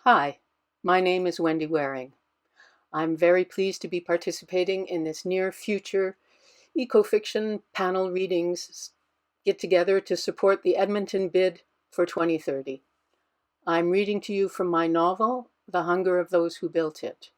Hi, my name is Wendy Waring. I'm very pleased to be participating in this near future ecofiction panel readings get together to support the Edmonton bid for 2030. I'm reading to you from my novel, The Hunger of Those Who Built It.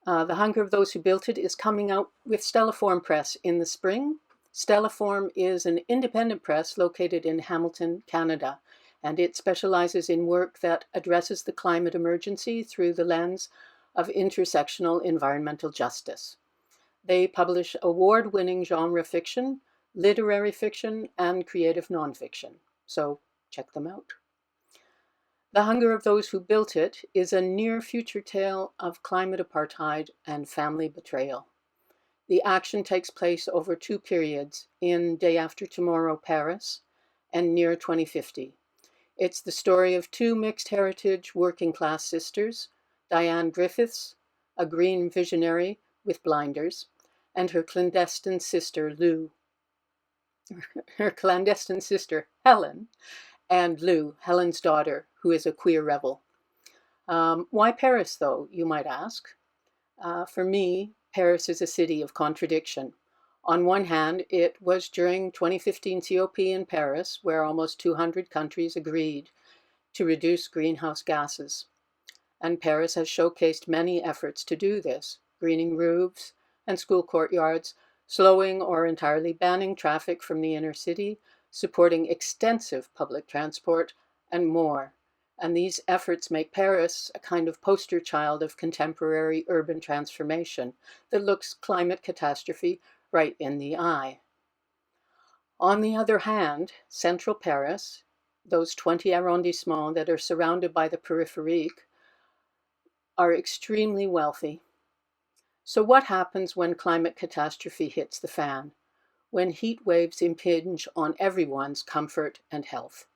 The Hunger of Those Who Built It is coming out with Stelliform Press in the spring. Stelliform is an independent press located in Hamilton, Canada, and it specializes in work that addresses the climate emergency through the lens of intersectional environmental justice. They publish award-winning genre fiction, literary fiction, and creative nonfiction. So check them out. The Hunger of Those Who Built It is a near-future tale of climate apartheid and family betrayal. The action takes place over two periods, in Day After Tomorrow, Paris, and near 2050. It's the story of two mixed heritage working class sisters, Diane Griffiths, a green visionary with blinders, and her clandestine sister, Helen, and Lou, Helen's daughter, who is a queer rebel. Why Paris, though, you might ask? For me, Paris is a city of contradiction. On one hand, it was during 2015 COP in Paris where almost 200 countries agreed to reduce greenhouse gases. And Paris has showcased many efforts to do this, greening roofs and school courtyards, slowing or entirely banning traffic from the inner city, supporting extensive public transport, and more. And these efforts make Paris a kind of poster child of contemporary urban transformation that looks climate catastrophe right in the eye. On the other hand, central Paris, those 20 arrondissements that are surrounded by the périphérique, are extremely wealthy. So what happens when climate catastrophe hits the fan? When heat waves impinge on everyone's comfort and health?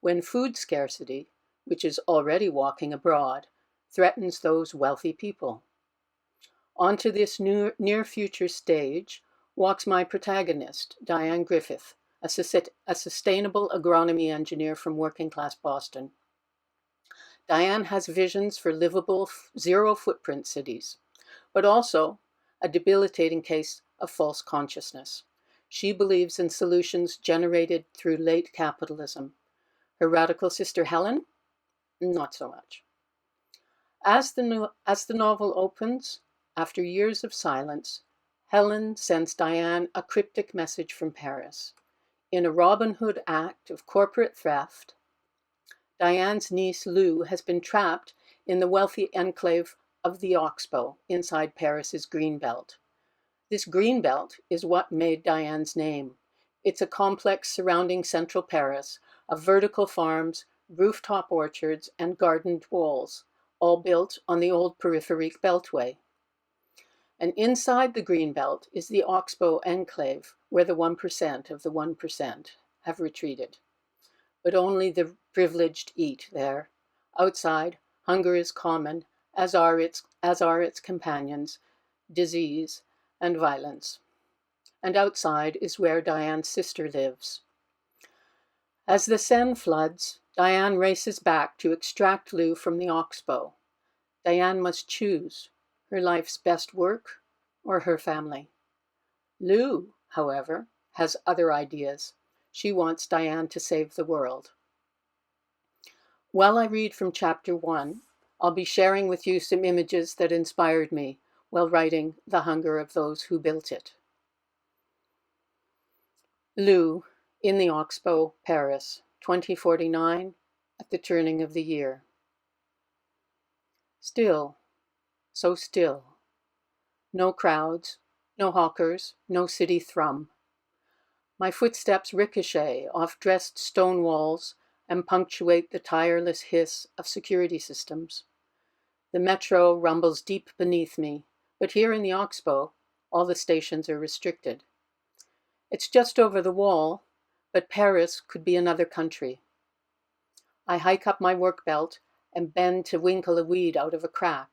When food scarcity, which is already walking abroad, threatens those wealthy people? Onto this near-future stage walks my protagonist, Diane Griffith, a sustainable agronomy engineer from working-class Boston. Diane has visions for livable, zero-footprint cities, but also a debilitating case of false consciousness. She believes in solutions generated through late capitalism. Her radical sister Helen? Not so much. As the novel opens, after years of silence, Helen sends Diane a cryptic message from Paris. In a Robin Hood act of corporate theft, Diane's niece Lou has been trapped in the wealthy enclave of the Oxbow inside Paris's Greenbelt. This Greenbelt is what made Diane's name. It's a complex surrounding central Paris of vertical farms, rooftop orchards, and gardened walls, all built on the old périphérique beltway. And inside the Greenbelt is the Oxbow enclave, where the 1% of the 1% have retreated. But only the privileged eat there. Outside, hunger is common, as are its companions, disease and violence. And outside is where Diane's sister lives. As the Seine floods, Diane races back to extract Lou from the Oxbow. Diane must choose her life's best work or her family. Lou, however, has other ideas. She wants Diane to save the world. While I read from chapter 1, I'll be sharing with you some images that inspired me while writing The Hunger of Those Who Built It. Lou, in the Oxbow, Paris, 2049, at the turning of the year. Still, so still. No crowds, no hawkers, no city thrum. My footsteps ricochet off dressed stone walls and punctuate the tireless hiss of security systems. The metro rumbles deep beneath me, but here in the Oxbow, all the stations are restricted. It's just over the wall, but Paris could be another country. I hike up my work belt and bend to winkle a weed out of a crack.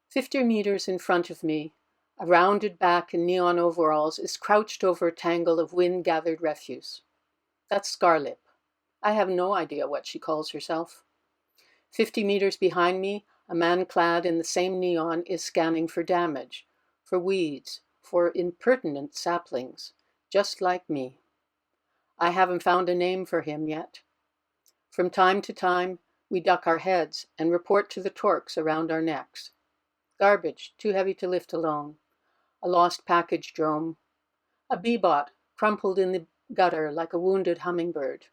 50 meters in front of me, a rounded back in neon overalls is crouched over a tangle of wind-gathered refuse. That's Scarlett. I have no idea what she calls herself. 50 meters behind me, a man clad in the same neon is scanning for damage, for weeds, for impertinent saplings, just like me. I haven't found a name for him yet. From time to time, we duck our heads and report to the torques around our necks. Garbage, too heavy to lift alone. A lost package drone. A bee-bot, crumpled in the gutter like a wounded hummingbird.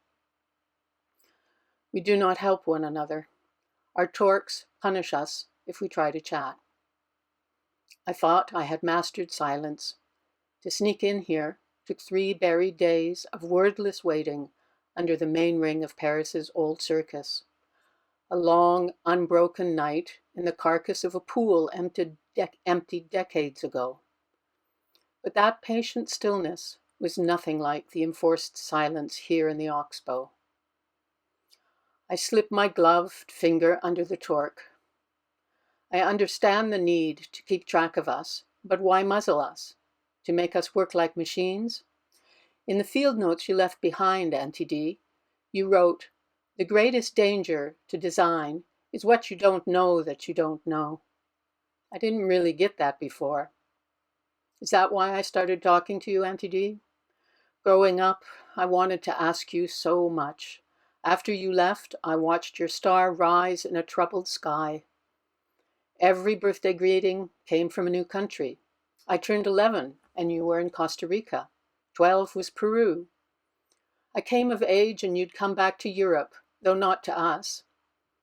We do not help one another. Our torques punish us if we try to chat. I thought I had mastered silence. To sneak in here took 3 buried days of wordless waiting under the main ring of Paris's old circus. A long, unbroken night in the carcass of a pool emptied decades ago. But that patient stillness was nothing like the enforced silence here in the Oxbow. I slipped my gloved finger under the torque. I understand the need to keep track of us, but why muzzle us? To make us work like machines? In the field notes you left behind, Auntie D, you wrote, "The greatest danger to design is what you don't know that you don't know." I didn't really get that before. Is that why I started talking to you, Auntie D? Growing up, I wanted to ask you so much. After you left, I watched your star rise in a troubled sky. Every birthday greeting came from a new country. I turned 11, and you were in Costa Rica. 12 was Peru. I came of age, and you'd come back to Europe, though not to us.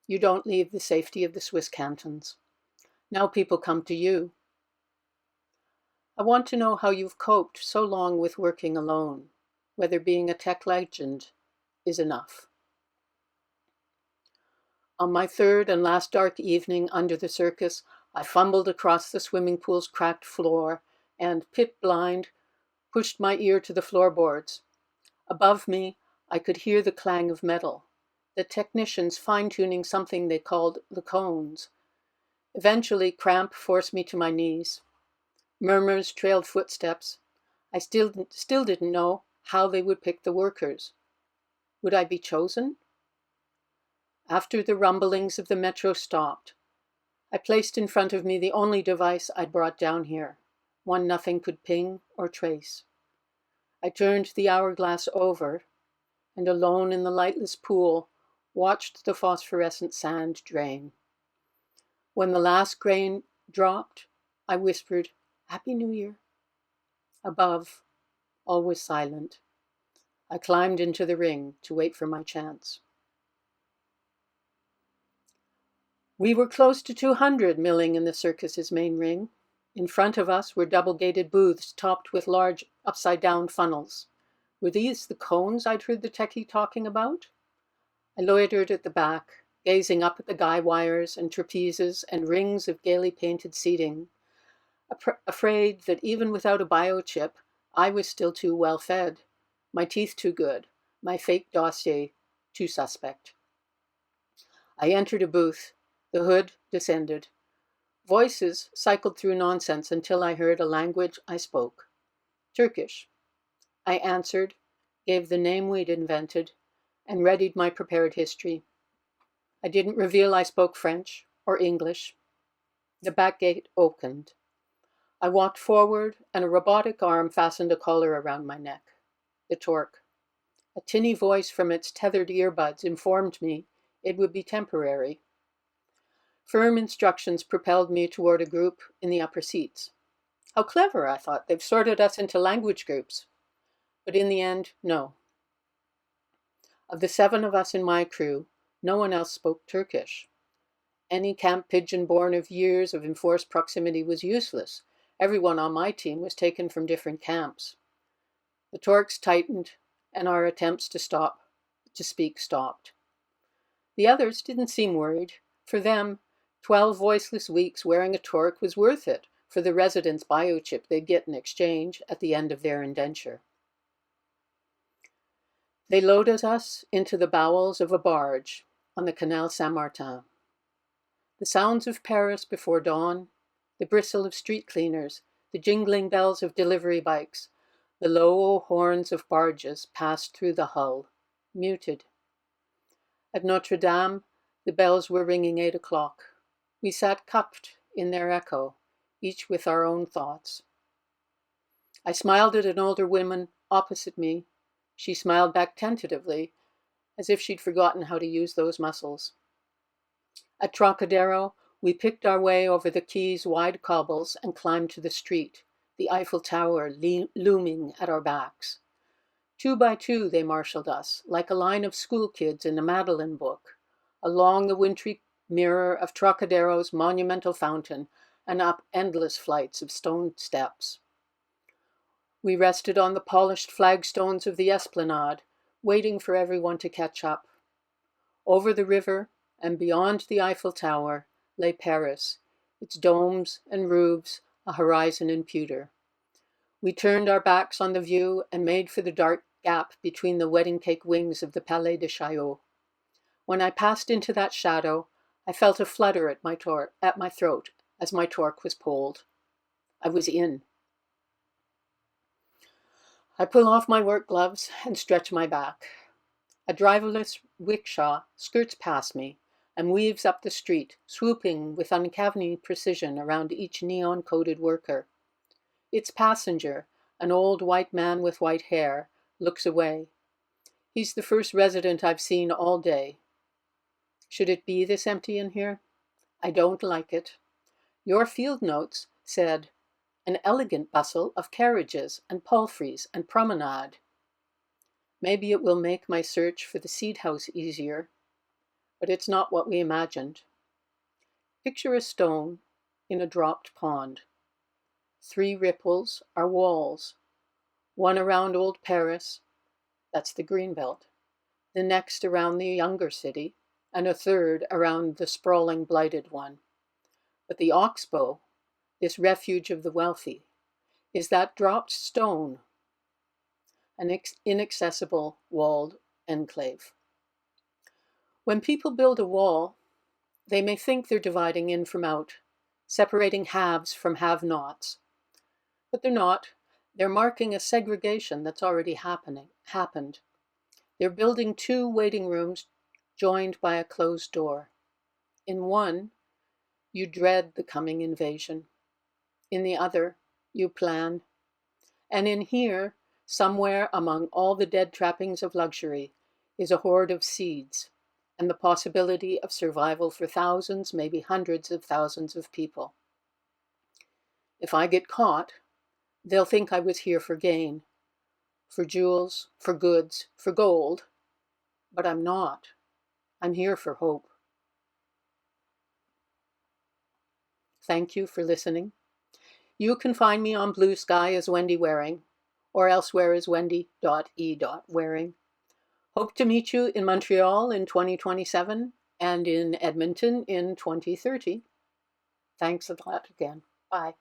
You don't leave the safety of the Swiss cantons. Now people come to you. I want to know how you've coped so long with working alone, whether being a tech legend is enough. On my third and last dark evening under the circus, I fumbled across the swimming pool's cracked floor and, pit blind, pushed my ear to the floorboards. Above me, I could hear the clang of metal, the technicians fine-tuning something they called the cones. Eventually, cramp forced me to my knees. Murmurs trailed footsteps. I still didn't know how they would pick the workers. Would I be chosen? After the rumblings of the metro stopped, I placed in front of me the only device I'd brought down here, one nothing could ping or trace. I turned the hourglass over, and alone in the lightless pool, watched the phosphorescent sand drain. When the last grain dropped, I whispered, "Happy New Year." Above, all was silent. I climbed into the ring to wait for my chance. We were close to 200 milling in the circus's main ring. In front of us were double-gated booths topped with large upside-down funnels. Were these the cones I'd heard the techie talking about? I loitered at the back, gazing up at the guy wires and trapezes and rings of gaily painted seating, afraid that even without a biochip, I was still too well fed, my teeth too good, my fake dossier too suspect. I entered a booth. The hood descended. Voices cycled through nonsense until I heard a language I spoke. Turkish. I answered, gave the name we'd invented, and readied my prepared history. I didn't reveal I spoke French or English. The back gate opened. I walked forward, and a robotic arm fastened a collar around my neck. The torque. A tinny voice from its tethered earbuds informed me it would be temporary. Firm instructions propelled me toward a group in the upper seats. How clever, I thought. They've sorted us into language groups. But in the end, no. Of the 7 of us in my crew, no one else spoke Turkish. Any camp pigeon born of years of enforced proximity was useless. Everyone on my team was taken from different camps. The torques tightened, and our attempts to speak stopped. The others didn't seem worried. For them, 12 voiceless weeks wearing a torque was worth it for the resident's biochip they'd get in exchange at the end of their indenture. They loaded us into the bowels of a barge on the Canal Saint-Martin. The sounds of Paris before dawn, the bristle of street cleaners, the jingling bells of delivery bikes, the low horns of barges passed through the hull, muted. At Notre Dame, The bells were ringing 8 o'clock. We sat cupped in their echo, each with our own thoughts. I smiled at an older woman opposite me. She smiled back tentatively, as if she'd forgotten how to use those muscles. At Trocadero, we picked our way over the quay's wide cobbles and climbed to the street, the Eiffel Tower looming at our backs. 2 by 2 they marshaled us, like a line of school kids in a Madeleine book, along the wintry mirror of Trocadero's monumental fountain and up endless flights of stone steps. We rested on the polished flagstones of the esplanade, waiting for everyone to catch up. Over the river and beyond the Eiffel Tower lay Paris, its domes and roofs a horizon in pewter. We turned our backs on the view and made for the dark gap between the wedding cake wings of the Palais de Chaillot. When I passed into that shadow, I felt a flutter at my throat as my torque was pulled. I was in. I pull off my work gloves and stretch my back. A driverless rickshaw skirts past me and weaves up the street, swooping with uncanny precision around each neon-coated worker. Its passenger, an old white man with white hair, looks away. He's the first resident I've seen all day. Should it be this empty in here? I don't like it. Your field notes said, an elegant bustle of carriages and palfreys and promenade. Maybe it will make my search for the seed house easier, but it's not what we imagined. Picture a stone in a dropped pond. 3 ripples are walls, one around Old Paris, that's the Greenbelt, the next around the younger city, and a third around the sprawling blighted one. But the oxbow, this refuge of the wealthy, is that dropped stone, an inaccessible walled enclave. When people build a wall, they may think they're dividing in from out, separating haves from have-nots. But they're not. They're marking a segregation that's already happened. They're building 2 waiting rooms joined by a closed door. In one, you dread the coming invasion. In the other, you plan. And in here, somewhere among all the dead trappings of luxury, is a hoard of seeds and the possibility of survival for thousands, maybe hundreds of thousands of people. If I get caught, they'll think I was here for gain, for jewels, for goods, for gold. But I'm not. I'm here for hope. Thank you for listening. You can find me on Blue Sky as Wendy Waring, or elsewhere as wendy.e.waring. Hope to meet you in Montreal in 2027 and in Edmonton in 2030. Thanks a lot again. Bye.